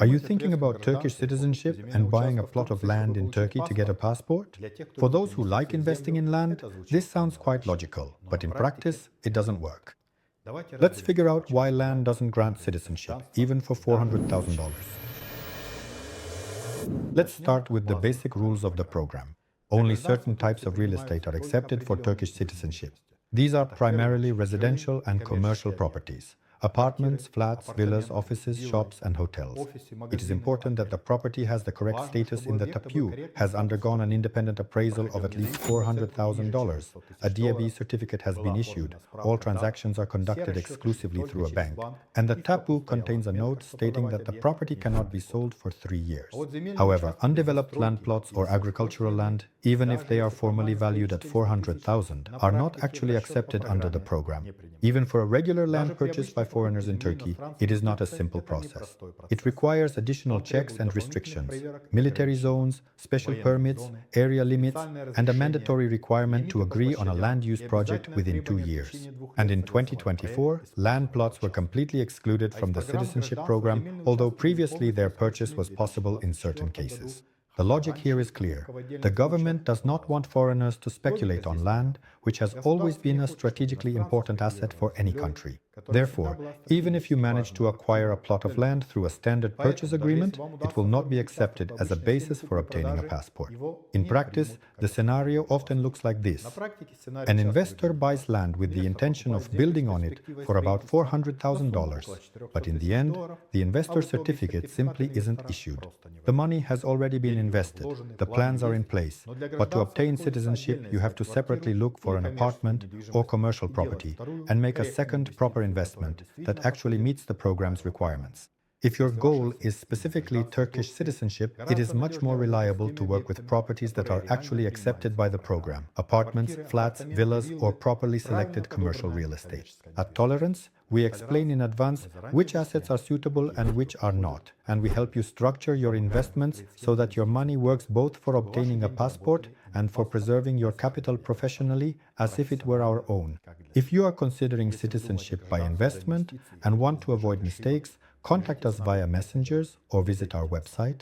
Are you thinking about Turkish citizenship and buying a plot of land in Turkey to get a passport? For those who like investing in land, this sounds quite logical, but in practice, it doesn't work. Let's figure out why land doesn't grant citizenship, even for $400,000. Let's start with the basic rules of the program. Only certain types of real estate are accepted for Turkish citizenship. These are primarily residential and commercial properties. Apartments, flats, villas, offices, shops, and hotels. It is important that the property has the correct status in the tapu, has undergone an independent appraisal of at least $400,000. A DAB certificate has been issued. All transactions are conducted exclusively through a bank. And the tapu contains a note stating that the property cannot be sold for 3 years. However, undeveloped land plots or agricultural land, even if they are formally valued at $400,000, are not actually accepted under the program. Even for a regular land purchase by foreigners in Turkey, it is not a simple process. It requires additional checks and restrictions, military zones, special permits, area limits, and a mandatory requirement to agree on a land use project within 2 years. And in 2024, land plots were completely excluded from the citizenship program, although previously their purchase was possible in certain cases. The logic here is clear. The government does not want foreigners to speculate on land, which has always been a strategically important asset for any country. Therefore, even if you manage to acquire a plot of land through a standard purchase agreement, it will not be accepted as a basis for obtaining a passport. In practice, the scenario often looks like this. An investor buys land with the intention of building on it for about $400,000, but in the end, the investor certificate simply isn't issued. The money has already been invested, the plans are in place, but to obtain citizenship, you have to separately look for an apartment or commercial property and make a second proper investment that actually meets the program's requirements. If your goal is specifically Turkish citizenship, it is much more reliable to work with properties that are actually accepted by the program: apartments, flats, villas, or properly selected commercial real estate. At Tolerance, we explain in advance which assets are suitable and which are not, and we help you structure your investments so that your money works both for obtaining a passport and for preserving your capital professionally as if it were our own. If you are considering citizenship by investment and want to avoid mistakes, contact us via messengers or visit our website.